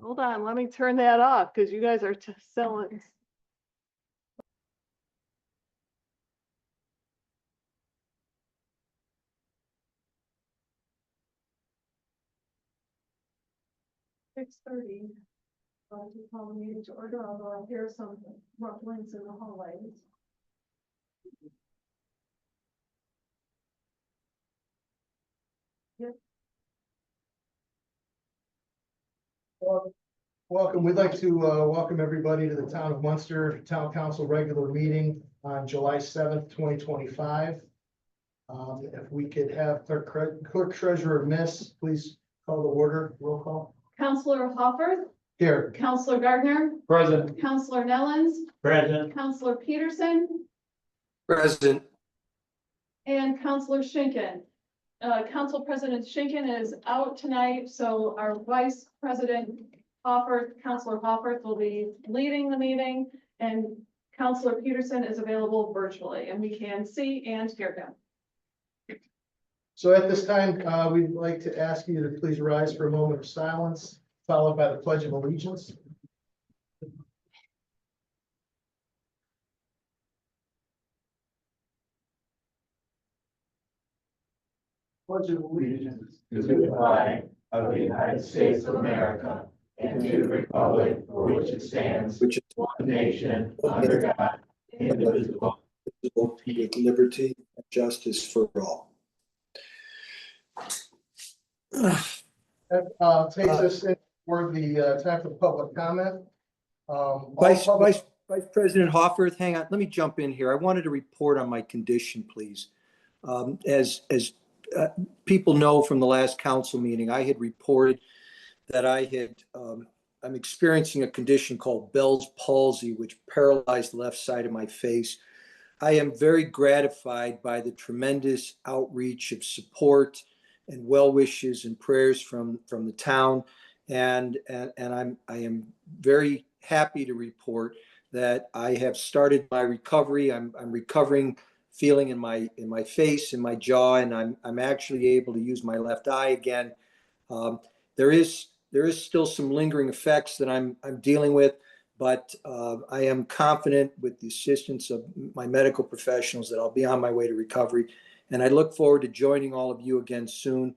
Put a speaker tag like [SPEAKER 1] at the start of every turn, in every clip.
[SPEAKER 1] Hold on, let me turn that off because you guys are selling. "6:30. To call the meeting to order, although I hear some rumblings in the hallways.
[SPEAKER 2] Welcome. We'd like to welcome everybody to the Town of Munster Town Council regular meeting on July 7th, 2025. If we could have Clerk Treasurer Miss, please call the order, roll call.
[SPEAKER 1] Counselor Hopper,
[SPEAKER 2] Here.
[SPEAKER 1] Counselor Gardner,
[SPEAKER 3] Present.
[SPEAKER 1] Counselor Nellens,
[SPEAKER 3] Present.
[SPEAKER 1] Counselor Peterson,
[SPEAKER 3] Present.
[SPEAKER 1] and Counselor Schinkin. Council President Schinkin is out tonight, so our Vice President Hopper, Counselor Hopper, will be leading the meeting, and Counselor Peterson is available virtually, and we can see and hear him.
[SPEAKER 2] So at this time, we'd like to ask you to please rise for a moment of silence, followed by the Pledge of Allegiance. Pledge of Allegiance
[SPEAKER 4] to the flag of the United States of America and to the republic for which it stands, one nation, under God, indivisible,
[SPEAKER 5] with liberty and justice for all.
[SPEAKER 2] That takes us in for the time for public comment.
[SPEAKER 5] Vice President Hofferth, hang on, let me jump in here. I wanted to report on my condition, please. As people know from the last council meeting, I had reported that I'm experiencing a condition called Bell's palsy, which paralyzed the left side of my face. I am very gratified by the tremendous outreach of support and well wishes and prayers from the town, and I am very happy to report that I have started my recovery. I'm recovering feeling in my face, in my jaw, and I'm actually able to use my left eye again. There is still some lingering effects that I'm dealing with, but I am confident with the assistance of my medical professionals that I'll be on my way to recovery. And I look forward to joining all of you again soon,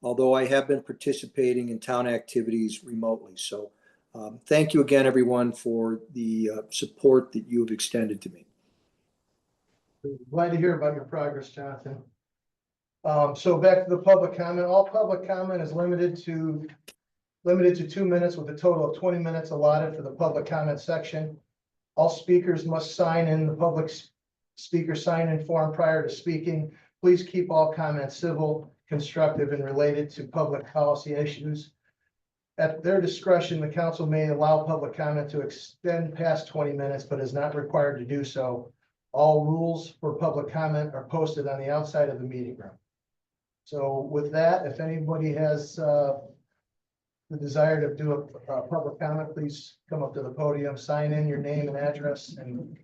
[SPEAKER 5] although I have been participating in town activities remotely. So thank you again, everyone, for the support that you have extended to me.
[SPEAKER 2] Glad to hear about your progress, Jonathan. So back to the public comment. All public comment is limited to 2 minutes, with a total of 20 minutes allotted for the public comment section. All speakers must sign in the public speaker sign-in form prior to speaking. Please keep all comments civil, constructive, and related to public policy issues. At their discretion, the council may allow public comment to extend past 20 minutes, but is not required to do so. All rules for public comment are posted on the outside of the meeting room. So with that, if anybody has the desire to do a public comment, please come up to the podium, sign in your name and address, and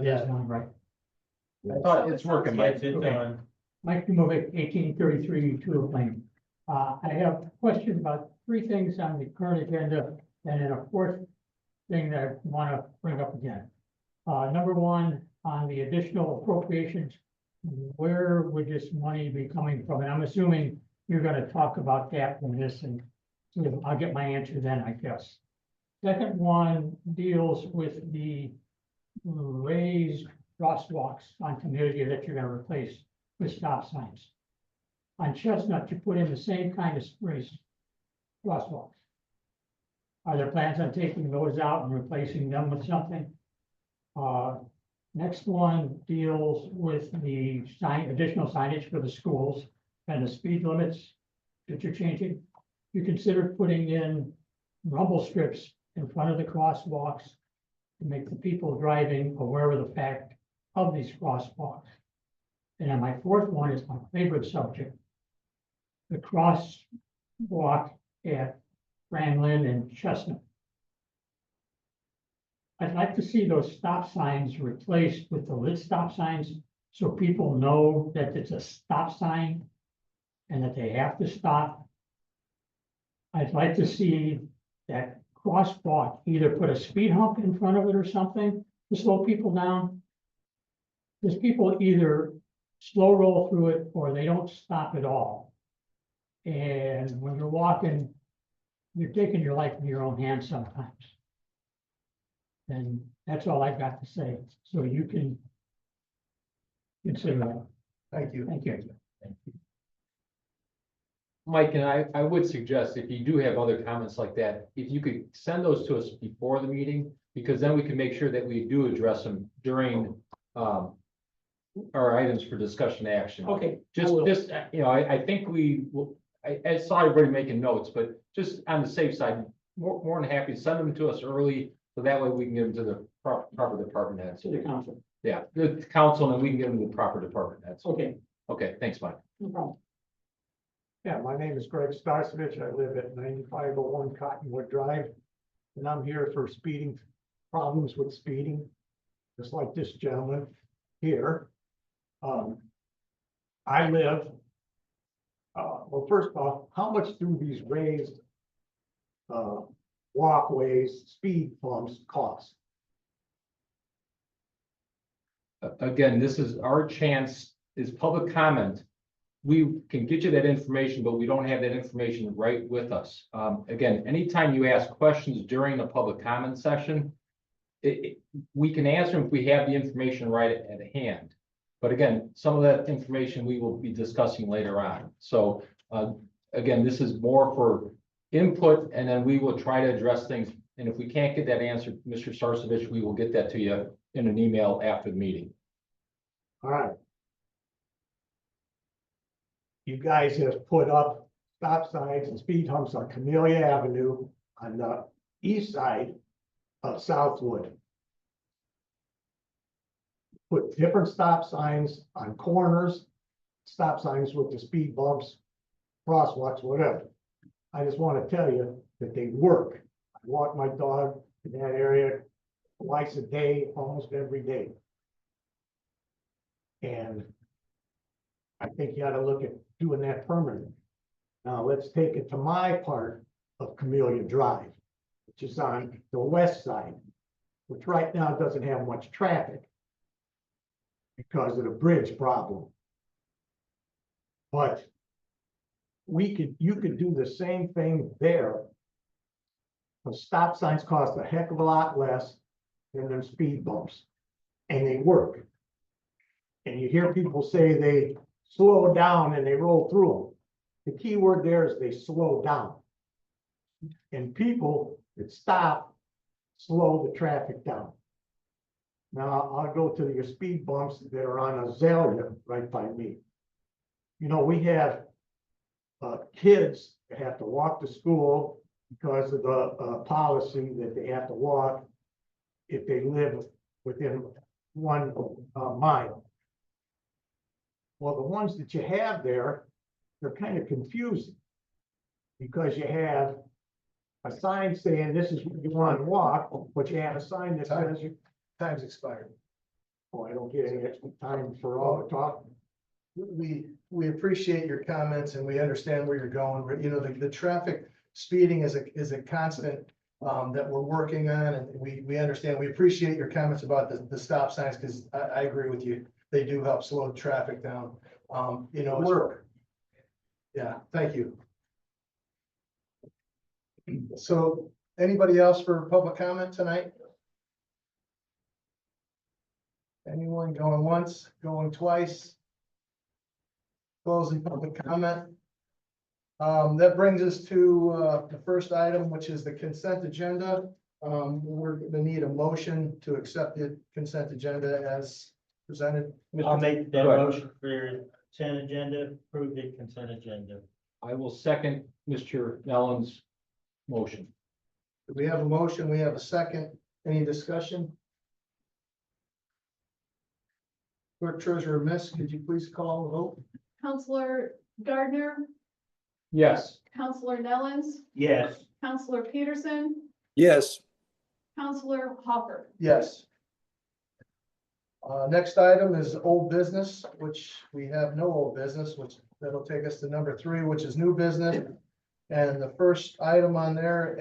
[SPEAKER 6] Yes, I'm right.
[SPEAKER 3] I thought it's working, Mike.
[SPEAKER 6] Okay. Mike Dumovic, 1833 Tulip Lane. I have a question about 3 things on the current agenda, and then a 4th thing that I want to bring up again. Number 1, on the additional appropriations, where would this money be coming from? And I'm assuming you're going to talk about that in this, and I'll get my answer then, I guess. Second one deals with the raised crosswalks on Camellia that you're going to replace with stop signs. On Chestnut, you put in the same kind of raised crosswalks. Are there plans on taking those out and replacing them with something? Next one deals with the additional signage for the schools and the speed limits that you're changing. You consider putting in rumble strips in front of the crosswalks to make the people driving aware of the fact of these crosswalks. And then my 4th one is my favorite subject. The crosswalk at Franklin and Chestnut. I'd like to see those stop signs replaced with the lit stop signs so people know that it's a stop sign and that they have to stop. I'd like to see that crosswalk, either put a speed hump in front of it or something to slow people down. Because people either slow roll through it or they don't stop at all. And when you're walking, you're taking your life in your own hands sometimes. And that's all I've got to say, so you can consider that.
[SPEAKER 2] Thank you.
[SPEAKER 6] Thank you.
[SPEAKER 3] Mike, and I would suggest if you do have other comments like that, if you could send those to us before the meeting, because then we can make sure that we do address them during, our items for discussion action.
[SPEAKER 6] Okay.
[SPEAKER 3] Just, I think we will, I saw everybody making notes, but just on the safe side, more than happy to send them to us early, so that way we can give them to the proper department heads.
[SPEAKER 6] To the council.
[SPEAKER 3] Yeah, the council, and we can give them to the proper department heads.
[SPEAKER 6] Okay,
[SPEAKER 3] Okay, thanks, Mike.
[SPEAKER 6] no problem.
[SPEAKER 7] Yeah, my name is Greg Starsovich. I live at 9501 Cottonwood Drive. And I'm here for problems with speeding, just like this gentleman here. I live, well, first of all, how much do these raised walkways, speed bumps cost?
[SPEAKER 3] Again, this is our chance, is public comment. We can get you that information, but we don't have that information right with us. Again, anytime you ask questions during the public comment session, we can answer them if we have the information right at hand. But again, some of that information we will be discussing later on. So again, this is more for input, and then we will try to address things. And if we can't get that answer, Mr. Starsovich, we will get that to you in an email after the meeting.
[SPEAKER 7] All right. You guys have put up stop signs and speed humps on Camellia Avenue on the east side of Southwood. Put different stop signs on corners, stop signs with the speed bumps, crosswalks, whatever. I just want to tell you that they work. I walk my dog in that area twice a day, almost every day. And I think you ought to look at doing that permanent. Now, let's take it to my part of Camellia Drive, which is on the west side, which right now doesn't have much traffic because of the bridge problem. But you could do the same thing there. The stop signs cost a heck of a lot less than their speed bumps, and they work. And you hear people say they slow down and they roll through them. The key word there is they slow down. And people that stop slow the traffic down. Now, I'll go to your speed bumps that are on Azalea right by me. You know, we have kids that have to walk to school because of the policy that they have to walk if they live within 1 mile. Well, the ones that you have there, they're kind of confusing because you have a sign saying this is where you want to walk, but you have a sign that says you.
[SPEAKER 2] Time's expired.
[SPEAKER 7] Oh, I don't get any extra time for all the talk.
[SPEAKER 2] We appreciate your comments and we understand where you're going. You know, the traffic speeding is a constant that we're working on, and we understand. We appreciate your comments about the stop signs, because I agree with you. They do help slow the traffic down. You know,
[SPEAKER 7] Work.
[SPEAKER 2] yeah, thank you. So anybody else for public comment tonight? Anyone going once, going twice? Closing public comment. That brings us to the first item, which is the consent agenda. We're gonna need a motion to accept the consent agenda as presented.
[SPEAKER 8] I'll make that
[SPEAKER 3] Go ahead.
[SPEAKER 8] motion for consent agenda, approve the consent agenda.
[SPEAKER 3] I will second Mr. Allen's motion.
[SPEAKER 2] We have a motion, we have a second. Any discussion? Clerk Treasurer Miss, could you please call the vote?
[SPEAKER 1] Counselor Gardner,
[SPEAKER 3] Yes.
[SPEAKER 1] Counselor Nellens,
[SPEAKER 8] Yes,
[SPEAKER 1] Counselor Peterson,
[SPEAKER 5] Yes,
[SPEAKER 1] Counselor Hopper.
[SPEAKER 2] Yes. Next item is old business, which we have no old business, which that'll take us to number 3, which is new business. And the first item on there,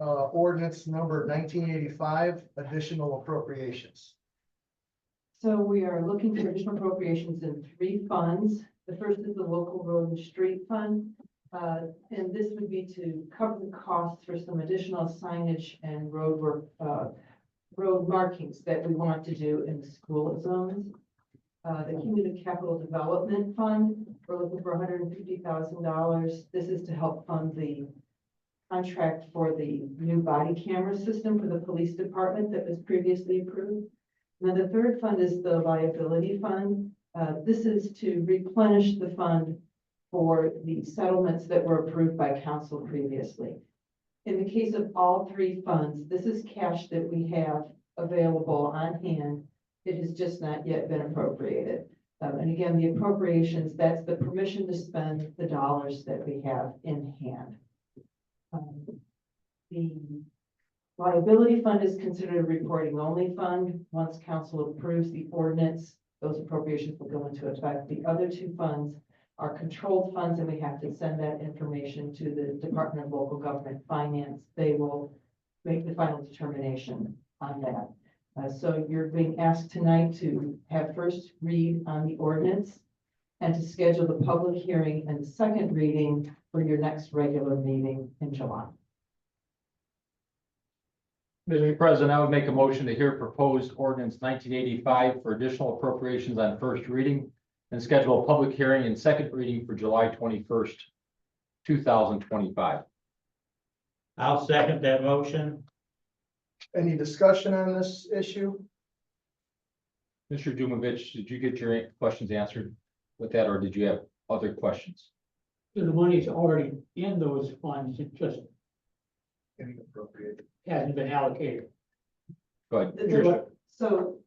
[SPEAKER 2] ordinance number 1985, additional appropriations.
[SPEAKER 9] So we are looking for additional appropriations in 3 funds. The first is the local road and street fund. And this would be to cover the costs for some additional signage and road work, road markings that we want to do in the school zones. The Community Capital Development Fund, we're looking for $150,000. This is to help fund the contract for the new body camera system for the police department that was previously approved. Now, the third fund is the liability fund. This is to replenish the fund for the settlements that were approved by council previously. In the case of all 3 funds, this is cash that we have available on hand. It has just not yet been appropriated. And again, the appropriations, that's the permission to spend the dollars that we have in hand. The liability fund is considered a reporting only fund. Once council approves the ordinance, those appropriations will go into effect. The other 2 funds are controlled funds, and we have to send that information to the Department of Local Government Finance. They will make the final determination on that. So you're being asked tonight to have first read on the ordinance and to schedule the public hearing and the second reading for your next regular meeting in July.
[SPEAKER 3] Mr. President, I would make a motion to hear proposed ordinance 1985 for additional appropriations on first reading and schedule a public hearing and second reading for July 21st, 2025.
[SPEAKER 8] I'll second that motion.
[SPEAKER 2] Any discussion on this issue?
[SPEAKER 3] Mr. Dumovich, did you get your questions answered with that, or did you have other questions?
[SPEAKER 6] So the money's already in those funds, it just hasn't been allocated.
[SPEAKER 3] Go ahead.
[SPEAKER 9] So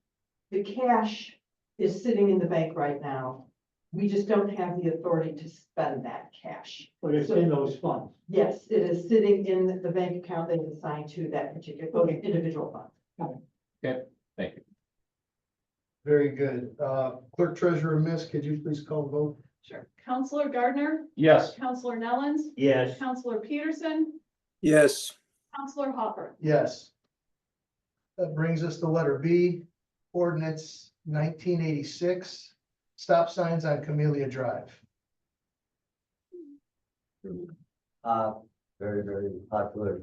[SPEAKER 9] the cash is sitting in the bank right now. We just don't have the authority to spend that cash.
[SPEAKER 6] But it's in those funds.
[SPEAKER 9] Yes, it is sitting in the bank account that is assigned to that particular, those individual funds.
[SPEAKER 3] Okay, thank you.
[SPEAKER 2] Very good. Clerk Treasurer Miss, could you please call the vote?
[SPEAKER 1] Sure. Counselor Gardner,
[SPEAKER 3] Yes.
[SPEAKER 1] Counselor Nellens,
[SPEAKER 8] Yes.
[SPEAKER 1] Counselor Peterson,
[SPEAKER 5] Yes.
[SPEAKER 1] Counselor Hopper.
[SPEAKER 2] Yes. That brings us to letter B, ordinance 1986, stop signs on Camellia Drive.
[SPEAKER 10] Very, very popular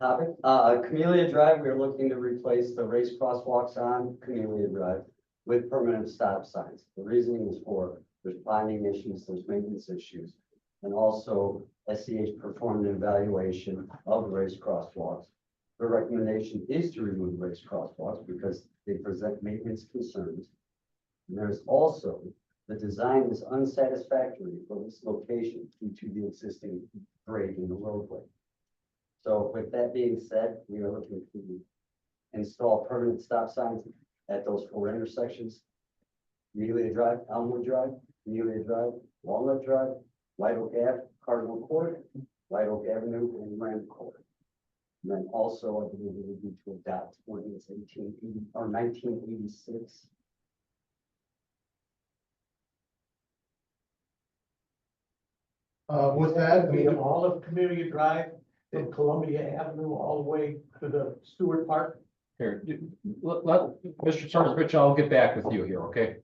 [SPEAKER 10] topic. Camellia Drive, we're looking to replace the race crosswalks on Camellia Drive with permanent stop signs. The reasoning is for there's bonding issues, there's maintenance issues. And also SCH performed an evaluation of the race crosswalks. The recommendation is to remove race crosswalks because they present maintenance concerns. And there's also the design is unsatisfactory for this location due to the existing grade in the roadway. So with that being said, we are looking to install permanent stop signs at those 4 intersections. Amelia Drive, Elmwood Drive, Amelia Drive, Walnut Drive, White Oak Ave, Cardinal Court, White Oak Avenue, and Rand Court. And then also, I believe we would need to adopt ordinance 1880 or 1986.
[SPEAKER 2] With that, I mean,
[SPEAKER 7] All of Camellia Drive and Columbia Avenue all the way to the Stewart Park.
[SPEAKER 3] Here, Mr. Sarnavich, I'll get back with you here, okay?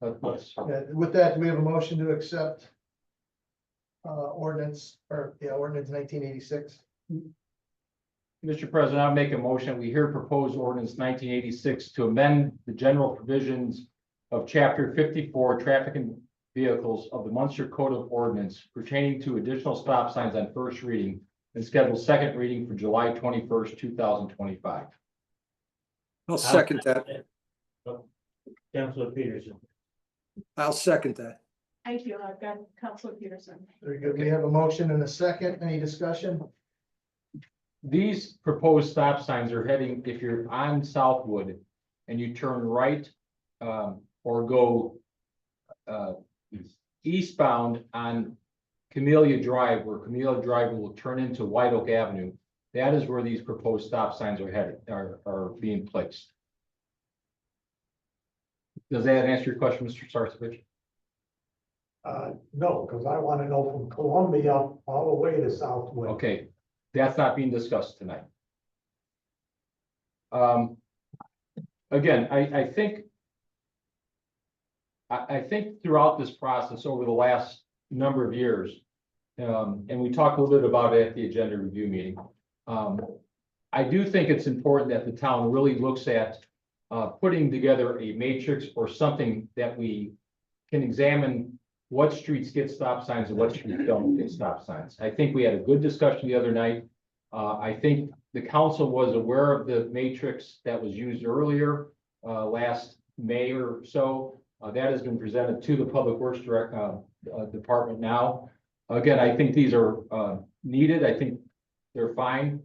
[SPEAKER 3] Let's,
[SPEAKER 2] with that, do we have a motion to accept ordinance 1986?
[SPEAKER 3] Mr. President, I'll make a motion. We hear proposed ordinance 1986 to amend the general provisions of chapter 54, traffic and vehicles of the Munster Code of Ordinance pertaining to additional stop signs on first reading and schedule second reading for July 21st, 2025.
[SPEAKER 5] I'll second that.
[SPEAKER 8] Counselor Peterson.
[SPEAKER 5] I'll second that.
[SPEAKER 1] Thank you. I've got Counselor Peterson.
[SPEAKER 2] Very good. We have a motion and a second. Any discussion?
[SPEAKER 3] These proposed stop signs are heading, if you're on Southwood and you turn right or go eastbound on Camellia Drive, where Camellia Drive will turn into White Oak Avenue, that is where these proposed stop signs are headed, are being placed. Does that answer your question, Mr. Sarcevich?
[SPEAKER 7] No, because I want to know from Columbia all the way to Southwood.
[SPEAKER 3] Okay, that's not being discussed tonight. Again, I think I think throughout this process over the last number of years, and we talked a little bit about it at the agenda review meeting. I do think it's important that the town really looks at putting together a matrix or something that we can examine what streets get stop signs and what streets don't get stop signs. I think we had a good discussion the other night. I think the council was aware of the matrix that was used earlier, last May or so. That has been presented to the Public Works Department now. Again, I think these are needed. I think they're fine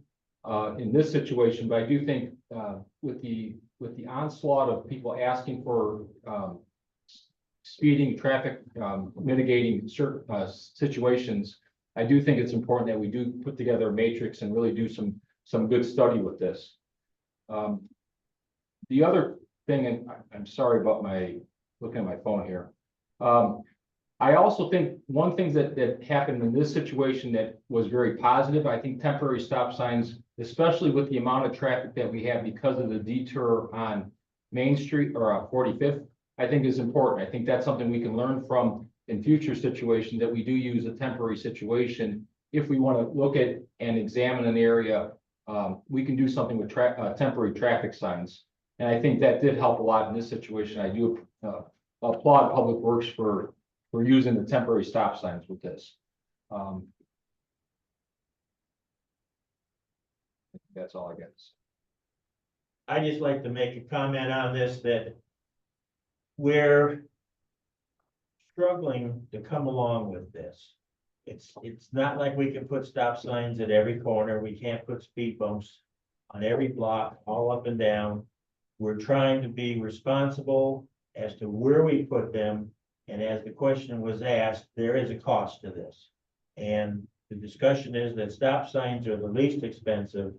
[SPEAKER 3] in this situation, but I do think with the onslaught of people asking for speeding, traffic mitigating certain situations, I do think it's important that we do put together a matrix and really do some good study with this. The other thing, and I'm sorry about looking at my phone here. I also think one thing that happened in this situation that was very positive, I think temporary stop signs, especially with the amount of traffic that we have because of the detour on Main Street or 45th, I think is important. I think that's something we can learn from in future situations, that we do use a temporary situation. If we want to look at and examine an area, we can do something with temporary traffic signs. And I think that did help a lot in this situation. I do applaud Public Works for using the temporary stop signs with this. That's all I got.
[SPEAKER 8] I just like to make a comment on this, that we're struggling to come along with this. It's not like we can put stop signs at every corner. We can't put speed bumps on every block, all up and down. We're trying to be responsible as to where we put them. And as the question was asked, there is a cost to this. And the discussion is that stop signs are the least expensive.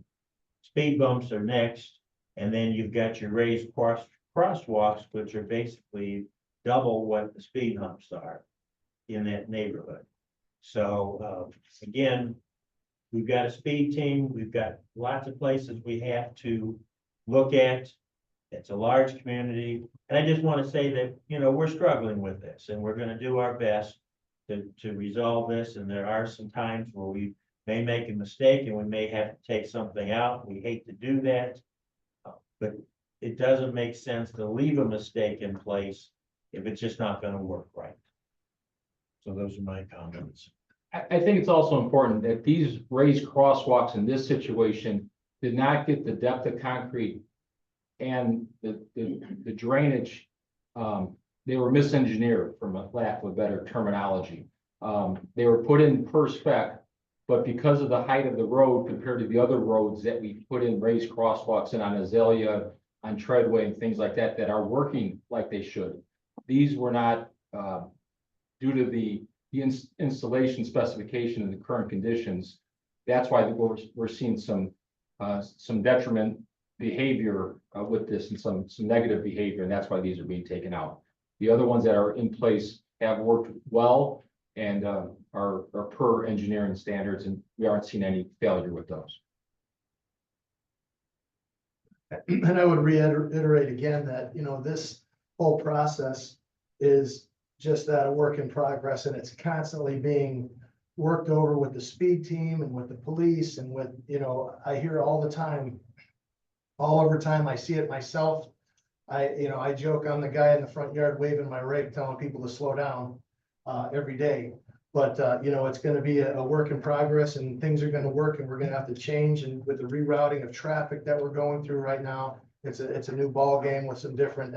[SPEAKER 8] Speed bumps are next. And then you've got your raised crosswalks, which are basically double what the speed humps are in that neighborhood. So again, we've got a speed team. We've got lots of places we have to look at. It's a large community. And I just want to say that, you know, we're struggling with this, and we're going to do our best to resolve this. And there are some times where we may make a mistake and we may have to take something out. We hate to do that, but it doesn't make sense to leave a mistake in place if it's just not going to work right. So those are my comments.
[SPEAKER 3] I think it's also important that these raised crosswalks in this situation did not get the depth of concrete and the drainage. They were misengineered, from a lack of a better terminology. They were put in per spec, but because of the height of the road compared to the other roads that we put in raised crosswalks and on Azalea, on Treadway and things like that, that are working like they should. These were not, due to the installation specification and the current conditions. That's why we're seeing some detriment behavior with this, and some negative behavior, and that's why these are being taken out. The other ones that are in place have worked well and are per engineering standards, and we aren't seeing any failure with those.
[SPEAKER 2] And I would reiterate again that, you know, this whole process is just that, a work in progress, and it's constantly being worked over with the speed team and with the police and with, you know, I hear all the time, all over time, I see it myself. I joke, I'm the guy in the front yard waving my rag, telling people to slow down every day. But, you know, it's gonna be a work in progress, and things are gonna work, and we're gonna have to change. And with the rerouting of traffic that we're going through right now, it's a new ball game with some different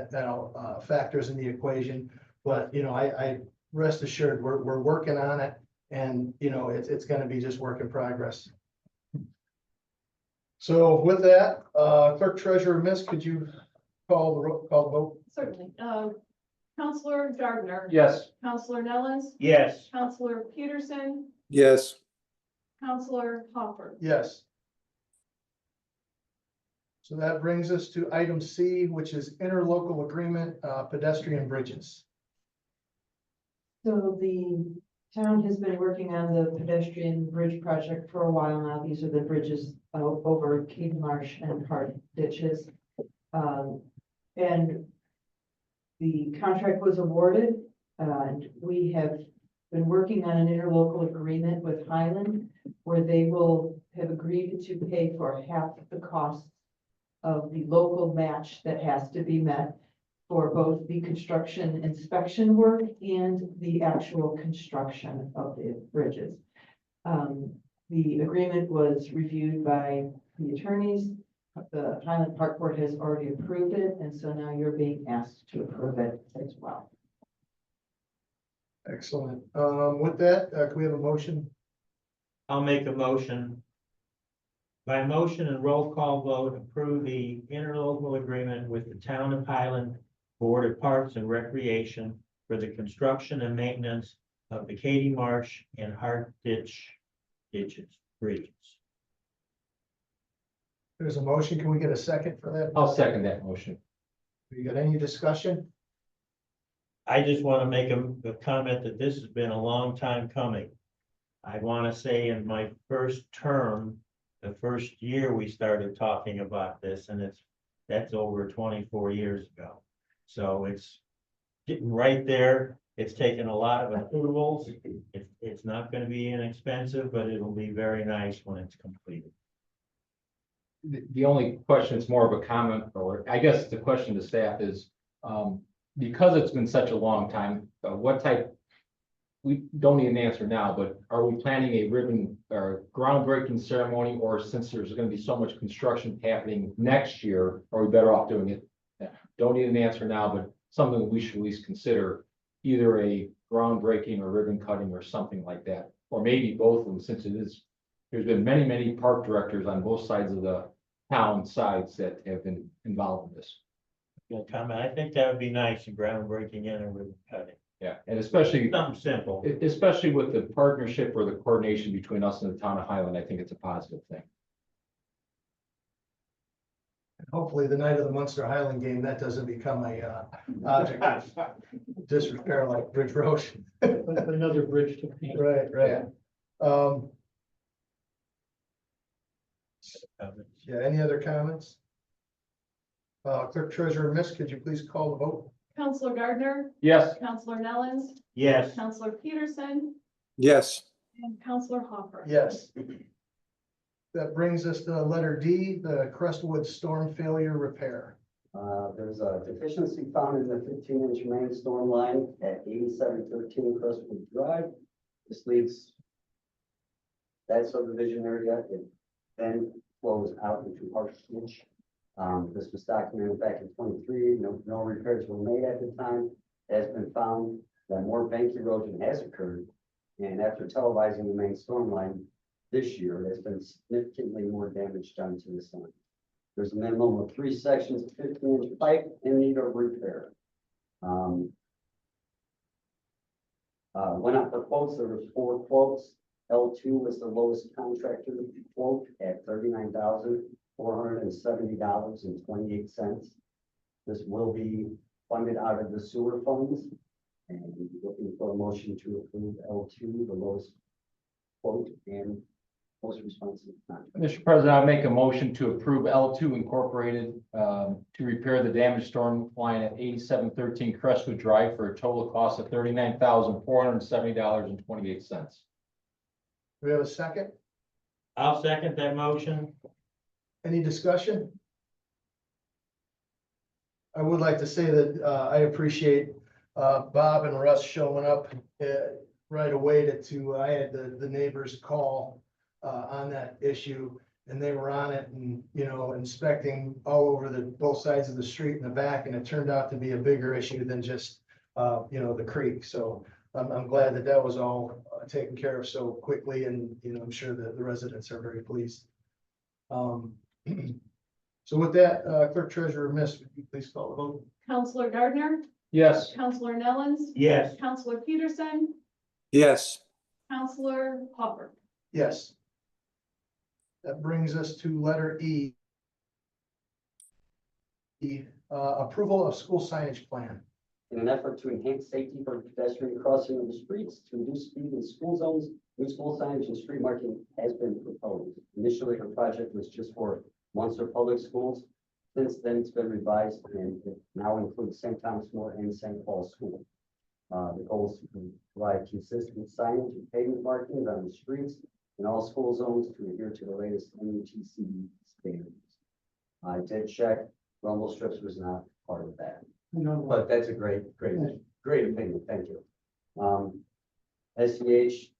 [SPEAKER 2] factors in the equation. But, you know, I rest assured, we're working on it, and, you know, it's gonna be just work in progress. So with that, Clerk Treasurer Miss, could you call the vote?
[SPEAKER 1] Certainly. Counselor Gardner.
[SPEAKER 3] Yes.
[SPEAKER 1] Counselor Nellens.
[SPEAKER 8] Yes.
[SPEAKER 1] Counselor Peterson.
[SPEAKER 5] Yes.
[SPEAKER 1] Counselor Hopper.
[SPEAKER 2] Yes. So that brings us to item C, which is interlocal agreement, pedestrian bridges.
[SPEAKER 9] So the town has been working on the pedestrian bridge project for a while now. These are the bridges over Keene Marsh and Hard Ditches. And the contract was awarded, and we have been working on an interlocal agreement with Highland where they will have agreed to pay for half of the costs of the local match that has to be met for both the construction inspection work and the actual construction of the bridges. The agreement was reviewed by the attorneys. The Highland Park Board has already approved it, and so now you're being asked to approve it as well.
[SPEAKER 2] Excellent. With that, can we have a motion?
[SPEAKER 8] I'll make a motion. By motion and roll call vote, approve the interlocal agreement with the Town of Highland Board of Parks and Recreation for the construction and maintenance of the Katy Marsh and Hard Ditches bridges.
[SPEAKER 2] There's a motion. Can we get a second for that?
[SPEAKER 3] I'll second that motion.
[SPEAKER 2] You got any discussion?
[SPEAKER 8] I just want to make a comment that this has been a long time coming. I want to say in my first term, the first year we started talking about this, and that's over 24 years ago. So it's getting right there. It's taken a lot of approvals. It's not going to be inexpensive, but it'll be very nice when it's completed.
[SPEAKER 3] The only question, it's more of a comment, or I guess the question to staff is, because it's been such a long time, what type, we don't need an answer now, but are we planning a ribbon or groundbreaking ceremony, or since there's gonna be so much construction happening next year, are we better off doing it? Don't need an answer now, but something we should at least consider, either a groundbreaking or ribbon cutting or something like that, or maybe both of them, since it is. There's been many, many park directors on both sides of the town sides that have been involved in this.
[SPEAKER 8] Good comment. I think that would be nice, and groundbreaking and a ribbon cutting.
[SPEAKER 3] Yeah, and especially,
[SPEAKER 8] Something simple.
[SPEAKER 3] especially with the partnership or the coordination between us and the town of Highland, I think it's a positive thing.
[SPEAKER 2] Hopefully the night of the Munster Highland game, that doesn't become a object of disrepair like Bridge Road.
[SPEAKER 6] Another bridge to paint.
[SPEAKER 2] Right. Yeah, any other comments? Clerk Treasurer Miss, could you please call the vote?
[SPEAKER 1] Counselor Gardner,
[SPEAKER 3] Yes.
[SPEAKER 1] Counselor Nellens,
[SPEAKER 8] Yes.
[SPEAKER 1] Counselor Peterson,
[SPEAKER 5] Yes.
[SPEAKER 1] and Counselor Hopper.
[SPEAKER 2] Yes. That brings us to letter D, the Crestwood storm failure repair.
[SPEAKER 10] There's a deficiency found in the 15-inch main storm line at 8713 Crestwood Drive. This leaves that subdivision area. It then flows out into Hartswich. This was documented back in 23. No repairs were made at the time. It has been found that more bank erosion has occurred. And after televising the main storm line this year, there's been significantly more damage done to this line. There's a minimum of 3 sections of 15-inch pipe in need of repair. Went up for quotes. There was 4 quotes. L2 was the lowest contractor quote at $39,470.28. This will be funded out of the sewer funds, and looking for a motion to approve L2, the lowest quote and most responsive contract.
[SPEAKER 3] Mr. President, I'll make a motion to approve L2 Incorporated to repair the damaged storm line at 8713 Crestwood Drive for a total cost of $39,470.28.
[SPEAKER 2] Do we have a second?
[SPEAKER 8] I'll second that motion.
[SPEAKER 2] Any discussion? I would like to say that I appreciate Bob and Russ showing up right away I had the neighbors call on that issue, and they were on it and, inspecting all over both sides of the street in the back, and it turned out to be a bigger issue than just, the creek. So I'm glad that was all taken care of so quickly, and, I'm sure that the residents are very pleased. So with that, Clerk Treasurer Miss, would you please call the vote?
[SPEAKER 1] Counselor Gardner,
[SPEAKER 3] Yes.
[SPEAKER 1] Counselor Nellens,
[SPEAKER 8] Yes.
[SPEAKER 1] Counselor Peterson,
[SPEAKER 5] Yes.
[SPEAKER 1] Counselor Hopper.
[SPEAKER 2] Yes. That brings us to letter E. The approval of school signage plan.
[SPEAKER 10] In an effort to enhance safety for pedestrian crossing of the streets, to reduce speed in school zones, new school signage and street marking has been proposed. Initially, the project was just for Munster Public Schools. Since then, it's been revised and it now includes St. Thomas More and St. Paul's School. The goal is to provide consistent signage and pavement markings on the streets in all school zones to adhere to the latest MUTCD standards. I did check, rumble strips was not part of that. But that's a great opinion, thank you. SEH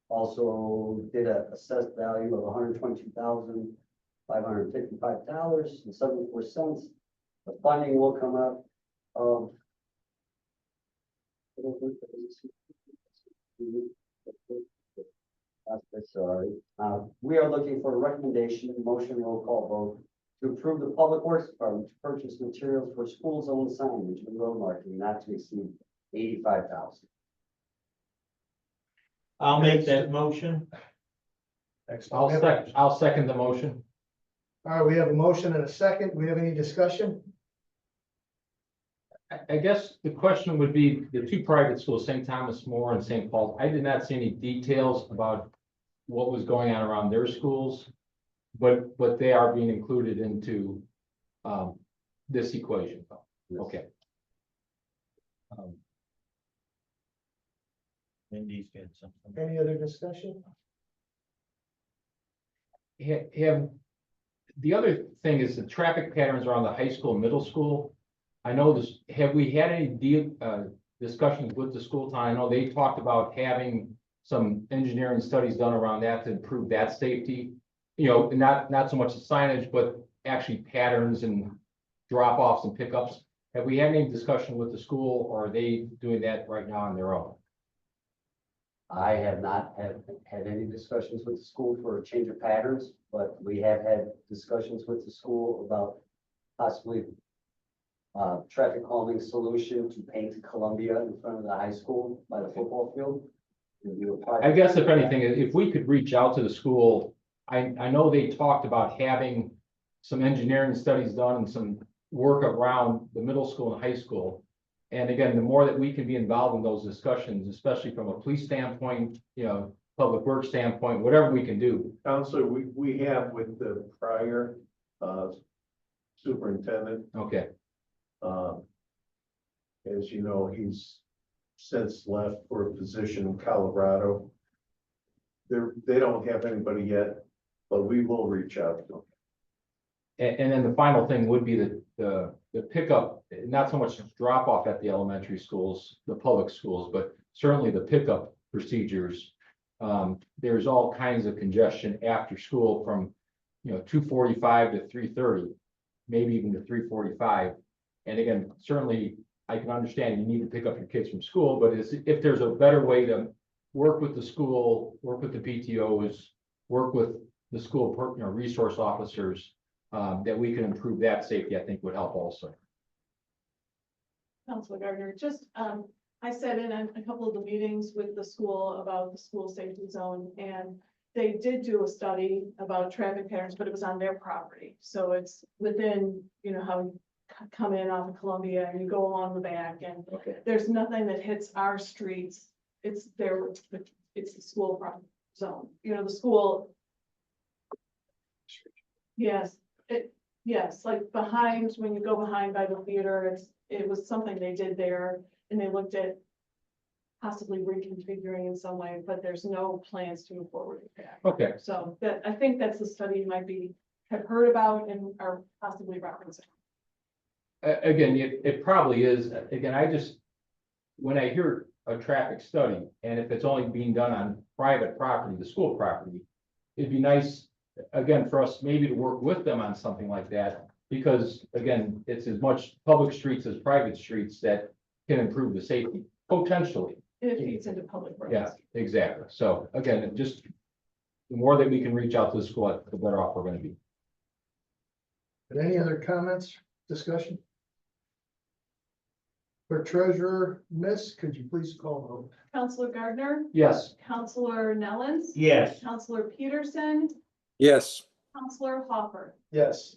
[SPEAKER 10] also did a assessed value of $122,555.74. The funding will come up of sorry. We are looking for a recommendation, motion, roll call vote to approve the Public Works Department to purchase materials for school zone signage and road marking not to exceed $85,000.
[SPEAKER 8] I'll make that motion.
[SPEAKER 2] Excellent.
[SPEAKER 3] I'll second the motion.
[SPEAKER 2] All right, we have a motion and a second. We have any discussion?
[SPEAKER 3] I guess the question would be the two private schools, St. Thomas More and St. Paul. I did not see any details about what was going on around their schools, but they are being included into this equation. Okay.
[SPEAKER 8] Mindy's got something.
[SPEAKER 2] Any other discussion?
[SPEAKER 3] Have the other thing is the traffic patterns around the high school, and middle school. I know this, have we had any discussions with the school town? I know they talked about having some engineering studies done around that to improve that safety. You know, not so much the signage, but actually patterns and drop-offs and pickups. Have we had any discussion with the school, or are they doing that right now on their own?
[SPEAKER 10] I have not had any discussions with the school for a change of patterns, but we have had discussions with the school about possibly traffic calming solution to paint Columbia in front of the high school by the football field.
[SPEAKER 3] I guess if anything, if we could reach out to the school, I know they talked about having some engineering studies done and some work around the middle school and high school. And again, the more that we can be involved in those discussions, especially from a police standpoint, you know, public works standpoint, whatever we can do.
[SPEAKER 11] Counselor, we have with the prior superintendent,
[SPEAKER 3] Okay,
[SPEAKER 11] as you know, he's since left for a position in Colorado. They don't have anybody yet, but we will reach out to them.
[SPEAKER 3] and then the final thing would be the pickup, not so much drop off at the elementary schools, the public schools, but certainly the pickup procedures. There's all kinds of congestion after school from, 2:45 to 3:30, maybe even to 3:45. And again, certainly I can understand you need to pick up your kids from school, but if there's a better way to work with the school, work with the PTOs, work with the school, resource officers, that we can improve that safety, I think would help also.
[SPEAKER 1] Councilor Gardner, just, I sat in on a couple of the meetings with the school about the school safety zone, and they did do a study about traffic patterns, but it was on their property. So it's within, how you come in off of Columbia and you go along the back, and
[SPEAKER 3] Okay.
[SPEAKER 1] there's nothing that hits our streets. It's the school zone, the school. Yes, yes, like behind, when you go behind by the theater, it was something they did there, and they looked at possibly reconfiguring in some way, but there's no plans to move forward with that.
[SPEAKER 3] Okay,
[SPEAKER 1] So I think that's the study you might have heard about and are possibly referencing.
[SPEAKER 3] again, it probably is, again, when I hear a traffic study, and if it's only being done on private property, the school property, it'd be nice, again, for us maybe to work with them on something like that, because again, it's as much public streets as private streets that can improve the safety, potentially.
[SPEAKER 1] It feeds into public roads.
[SPEAKER 3] Yeah, exactly. So again, just the more that we can reach out to the school, the better off we're gonna be.
[SPEAKER 2] Any other comments, discussion? For Treasurer Miss, could you please call the roll?
[SPEAKER 1] Councilor Gardner,
[SPEAKER 3] Yes.
[SPEAKER 1] Councilor Nellens.
[SPEAKER 8] Yes.
[SPEAKER 1] Councilor Peterson,
[SPEAKER 5] Yes.
[SPEAKER 1] Councilor Hopper.
[SPEAKER 2] Yes.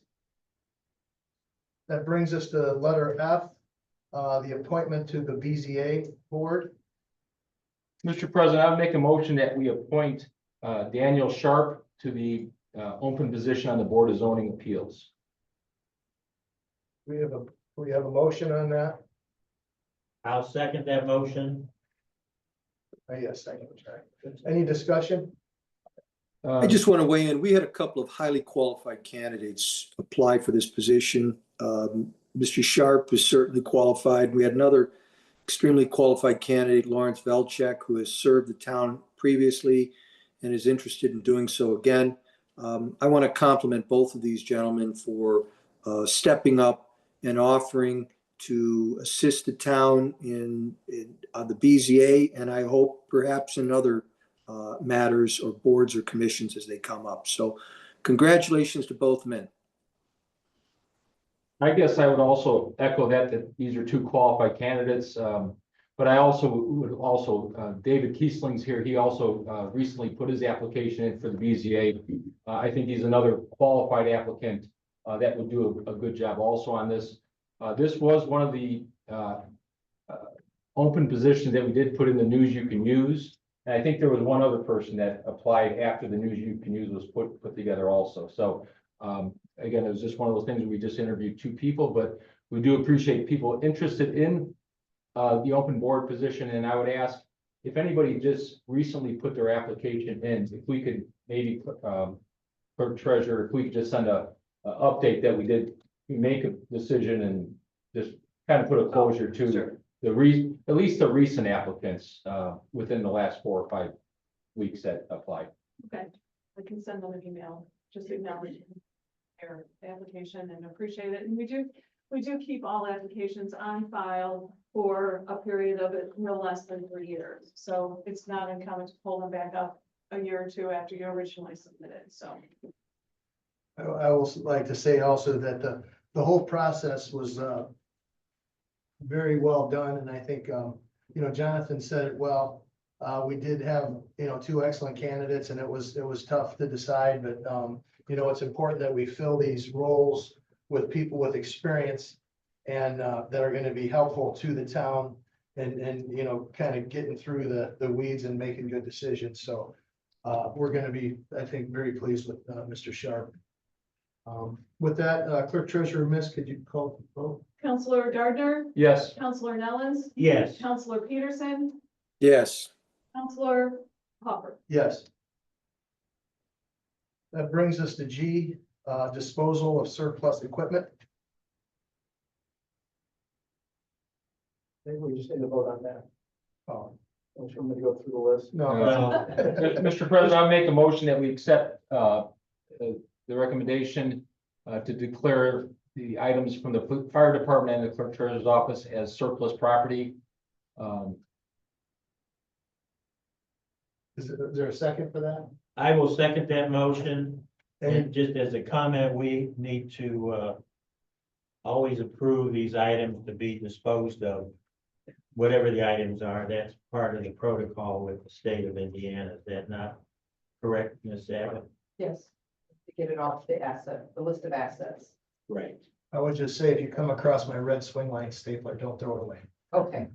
[SPEAKER 2] That brings us to letter F, the appointment to the BZA board.
[SPEAKER 3] Mr. President, I would make a motion that we appoint Daniel Sharp to the open position on the Board of Zoning Appeals.
[SPEAKER 2] We have a motion on that.
[SPEAKER 8] I'll second that motion.
[SPEAKER 2] Yes, thank you. Sorry. Any discussion?
[SPEAKER 5] I just want to weigh in. We had a couple of highly qualified candidates apply for this position. Mr. Sharp was certainly qualified. We had another extremely qualified candidate, Lawrence Velchek, who has served the town previously and is interested in doing so again. I want to compliment both of these gentlemen for stepping up and offering to assist the town in the BZA, and I hope perhaps in other matters or boards or commissions as they come up. So congratulations to both men.
[SPEAKER 3] I guess I would also echo that these are two qualified candidates. But I also would David Kiesling's here. He also recently put his application in for the BZA. I think he's another qualified applicant that would do a good job also on this. This was one of the open positions that we did put in the news you can use. And I think there was one other person that applied after the news you can use was put together also. So again, it was just one of those things where we just interviewed two people, but we do appreciate people interested in the open board position. And I would ask if anybody just recently put their application in, if we could maybe, clerk treasurer, if we could just send a update that we make a decision and just kind of put a closure to
[SPEAKER 1] Sure.
[SPEAKER 3] at least the recent applicants within the last 4 or 5 weeks that applied.
[SPEAKER 1] Okay, I can send them an email, just acknowledging their application and appreciate it. And we do keep all applications on file for a period of no less than 3 years. So it's not uncommon to pull them back up a year or two after you originally submitted, so.
[SPEAKER 2] I will like to say also that the whole process was very well done, and I think Jonathan said it well. We did have two excellent candidates, and it was tough to decide, but it's important that we fill these roles with people with experience and that are going to be helpful to the town and kind of getting through the weeds and making good decisions. So we're going to be, I think, very pleased with Mr. Sharp. With that, Clerk Treasurer Miss, could you call the vote?
[SPEAKER 1] Counselor Gardner,
[SPEAKER 3] Yes.
[SPEAKER 1] Counselor Nellens,
[SPEAKER 8] Yes.
[SPEAKER 1] Counselor Peterson,
[SPEAKER 5] Yes.
[SPEAKER 1] Counselor Hopper.
[SPEAKER 2] Yes. That brings us to G, disposal of surplus equipment. Maybe we just need to vote on that. Oh, I'm sure I'm gonna go through the list. No.
[SPEAKER 3] Mr. President, I'll make a motion that we accept the recommendation to declare the items from the fire department and the clerk treasurer's office as surplus property.
[SPEAKER 2] Is there a second for that?
[SPEAKER 8] I will second that motion.
[SPEAKER 2] And
[SPEAKER 8] And just as a comment, we need to always approve these items to be disposed of. Whatever the items are, that's part of the protocol with the state of Indiana. Is that not correct, Ms. Abbott?
[SPEAKER 9] Yes, to get it off the list of assets.
[SPEAKER 8] Right.
[SPEAKER 2] I would just say, if you come across my red swing line stapler, don't throw it away.
[SPEAKER 9] Okay.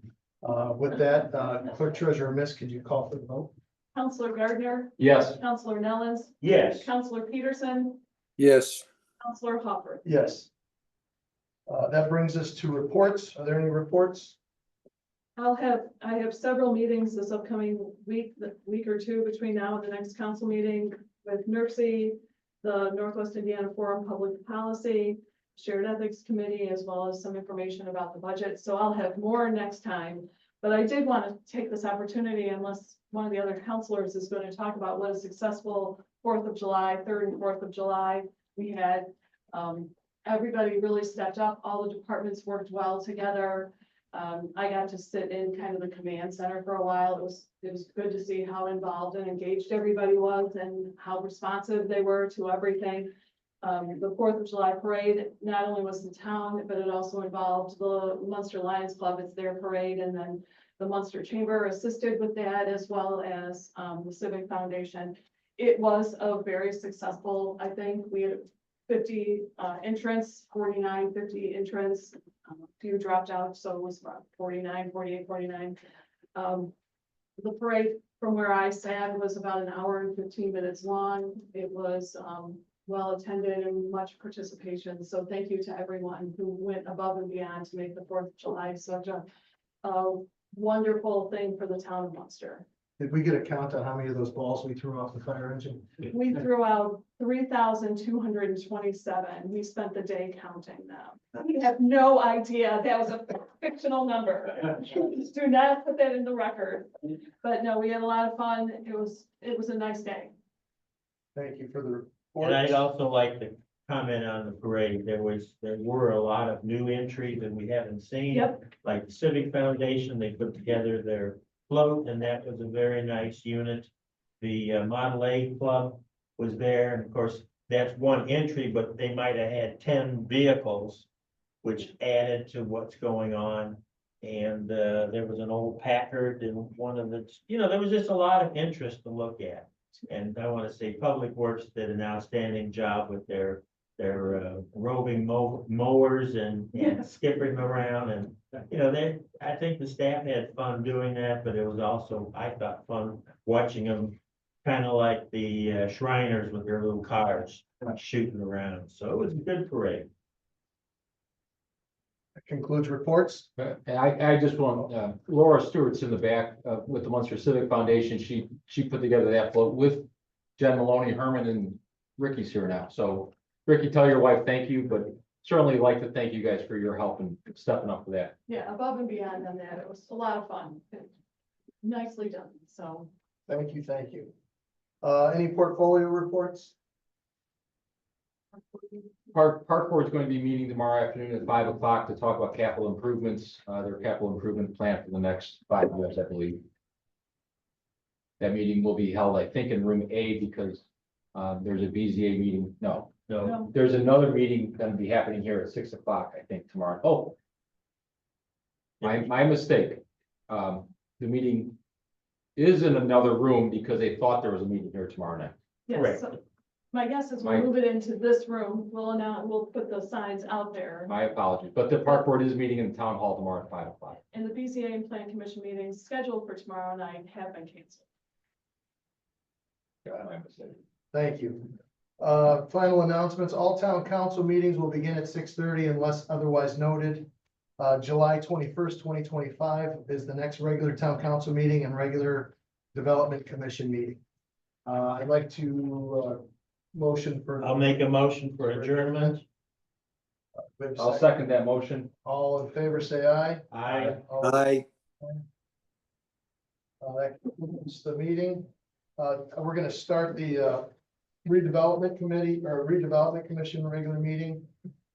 [SPEAKER 2] With that, Clerk Treasurer Miss, could you call for the vote?
[SPEAKER 1] Counselor Gardner,
[SPEAKER 3] Yes.
[SPEAKER 1] Counselor Nellens,
[SPEAKER 8] Yes.
[SPEAKER 1] Counselor Peterson,
[SPEAKER 5] Yes.
[SPEAKER 1] Counselor Hopper.
[SPEAKER 2] Yes. That brings us to reports. Are there any reports?
[SPEAKER 1] I have several meetings this upcoming week or two between now and the next council meeting with NERC, the Northwest Indiana Forum Public Policy, Shared Ethics Committee, as well as some information about the budget. So I'll have more next time. But I did want to take this opportunity, unless one of the other counselors is going to talk about what a successful 4th of July, 3rd and 4th of July we had. Everybody really stepped up. All the departments worked well together. I got to sit in kind of the command center for a while. It was good to see how involved and engaged everybody was and how responsive they were to everything. The 4th of July parade not only was the town, but it also involved the Munster Lions Club. It's their parade, and then the Munster Chamber assisted with that, as well as the Civic Foundation. It was a very successful, I think. We had 50 entrants, 49, 50 entrants. A few dropped out, so it was about 48, 49. The parade from where I sat was about an hour and 15 minutes long. It was, well attended and much participation. So thank you to everyone who went above and beyond to make the 4th of July such a wonderful thing for the town of Munster.
[SPEAKER 2] Did we get a count on how many of those balls we threw off the fire engine?
[SPEAKER 1] We threw out 3,227. We spent the day counting them. We have no idea. That was a fictional number. Just do not put that in the record. But no, we had a lot of fun. It was a nice day.
[SPEAKER 2] Thank you for the
[SPEAKER 8] And I'd
[SPEAKER 2] report.
[SPEAKER 8] also like to comment on the parade. There were a lot of new entries that we haven't seen.
[SPEAKER 1] Yep.
[SPEAKER 8] Like the Civic Foundation, they put together their float, and that was a very nice unit. The Model A Club was there, and of course, that's one entry, but they might have had 10 vehicles, which added to what's going on. And there was an old Packard and one of the, there was just a lot of interest to look at. And I want to say Public Works did an outstanding job with their roving mowers and skipping around, and I think the staff had fun doing that, but it was also, I thought, fun watching them kind of like the Shriners with their little cars shooting around. So it was a good parade.
[SPEAKER 2] That concludes reports.
[SPEAKER 3] And I just want, Laura Stewart's in the back, with the Munster Civic Foundation. She put together that float with Jen Maloney, Herman, and Ricky's here now. So Ricky, tell your wife thank you, but certainly like to thank you guys for your help and stepping up for that.
[SPEAKER 1] Yeah, above and beyond on that. It was a lot of fun. Nicely done. So
[SPEAKER 2] Thank you, thank you. Any portfolio reports?
[SPEAKER 3] Park Board's going to be meeting tomorrow afternoon at 5 o'clock to talk about capital improvements, their capital improvement plan for the next 5 years, I believe. That meeting will be held, I think, in room A because there's a BZA meeting. No, there's another meeting going to be happening here at 6 o'clock, I think, tomorrow. Oh, my mistake. The meeting is in another room because they thought there was a meeting here tomorrow night.
[SPEAKER 1] yes,
[SPEAKER 8] Correct.
[SPEAKER 1] so my guess is we'll move it into this room. We'll put the signs out there.
[SPEAKER 3] My apologies, but the Park Board is meeting in the town hall tomorrow at 5 o'clock.
[SPEAKER 1] And the BZA and Plan Commission meetings scheduled for tomorrow night have been canceled.
[SPEAKER 3] My mistake.
[SPEAKER 2] Thank you. Final announcements, all town council meetings will begin at 6:30 unless otherwise noted. July 21st, 2025 is the next regular town council meeting and regular development commission meeting. I'd like to motion for.
[SPEAKER 8] I'll make a motion for adjournment.
[SPEAKER 3] I'll second that motion.
[SPEAKER 2] All in favor, say aye.
[SPEAKER 8] Aye.
[SPEAKER 5] Aye.
[SPEAKER 2] That concludes the meeting. We're gonna start the redevelopment committee or redevelopment commission regular meeting.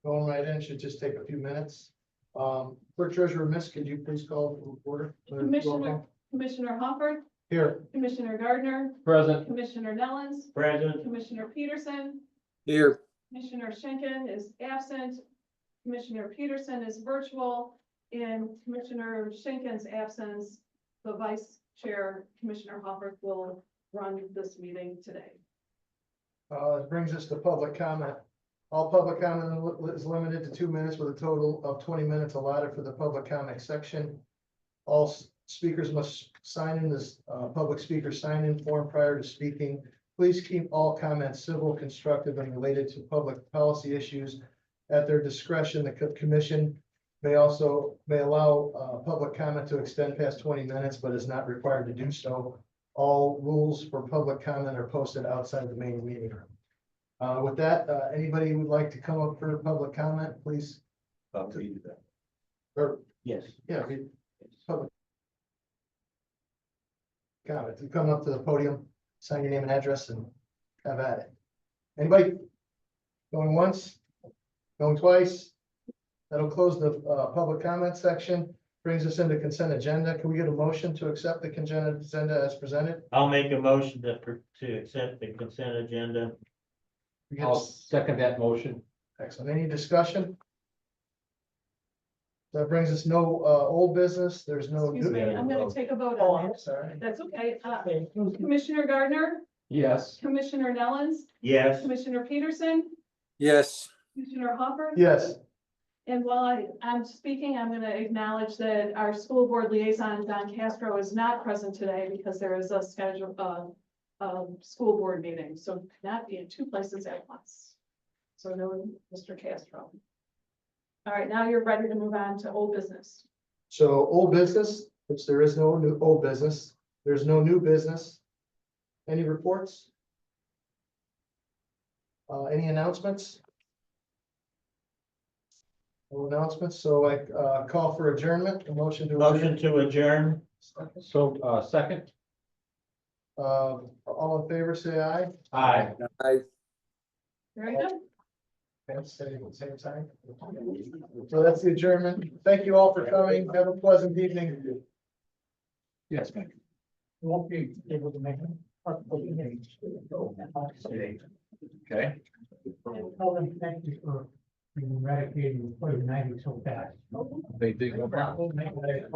[SPEAKER 2] Going right in, should just take a few minutes. Clerk Treasurer Miss, could you please call to order?
[SPEAKER 1] Commissioner Hopper,
[SPEAKER 2] Here.
[SPEAKER 1] Commissioner Gardner,
[SPEAKER 3] Present.
[SPEAKER 1] Commissioner Nellens,
[SPEAKER 8] President.
[SPEAKER 1] Commissioner Peterson,
[SPEAKER 5] Here.
[SPEAKER 1] Commissioner Schenken is absent, Commissioner Peterson is virtual, and Commissioner Schenken's absence, the Vice Chair, Commissioner Hopper, will run this meeting today.
[SPEAKER 2] It brings us to public comment. All public comment is limited to 2 minutes with a total of 20 minutes allotted for the public comment section. All speakers must sign in this public speaker sign-in form prior to speaking. Please keep all comments civil, constructive, and related to public policy issues. At their discretion, the commission may allow public comment to extend past 20 minutes, but is not required to do so. All rules for public comment are posted outside the main meeting room. With that, anybody who would like to come up for public comment, please. Or,
[SPEAKER 8] Yes.
[SPEAKER 2] yeah, public comment, to come up to the podium, sign your name and address and have at it. Anybody? Going once, going twice? That'll close the public comment section, brings us into consent agenda. Can we get a motion to accept the consent agenda as presented?
[SPEAKER 8] I'll make a motion to accept the consent agenda.
[SPEAKER 3] I'll second that motion.
[SPEAKER 2] Excellent. Any discussion? That brings us no old business. There's no.
[SPEAKER 1] Excuse me, I'm gonna take a vote
[SPEAKER 2] Oh,
[SPEAKER 1] on
[SPEAKER 2] I'm
[SPEAKER 1] it.
[SPEAKER 2] sorry.
[SPEAKER 1] That's okay. Commissioner Gardner,
[SPEAKER 3] Yes.
[SPEAKER 1] Commissioner Nellens,
[SPEAKER 8] Yes.
[SPEAKER 1] Commissioner Peterson,
[SPEAKER 5] Yes.
[SPEAKER 1] Commissioner Hopper.
[SPEAKER 2] Yes.
[SPEAKER 1] And while I'm speaking, I'm going to acknowledge that our school board liaison, Don Castro, is not present today because there is a scheduled, school board meeting, so cannot be in two places at once. So no, Mr. Castro. All right, now you're ready to move on to old business.
[SPEAKER 2] So old business, which there is no new old business, there's no new business. Any reports? Any announcements? No announcements, so I, call for adjournment, a motion to.
[SPEAKER 8] Motion to adjourn.
[SPEAKER 3] So, second?
[SPEAKER 2] All in favor, say aye.
[SPEAKER 8] Aye.
[SPEAKER 1] Very good.
[SPEAKER 2] Let's say at the same time. So that's the adjournment. Thank you all for coming. Have a pleasant evening.
[SPEAKER 3] Yes, ma'am.
[SPEAKER 6] Won't be able to make it.
[SPEAKER 3] Okay.
[SPEAKER 6] Tell them thank you for eradicating COVID-19 so fast.
[SPEAKER 3] They do.
[SPEAKER 6] We'll make that-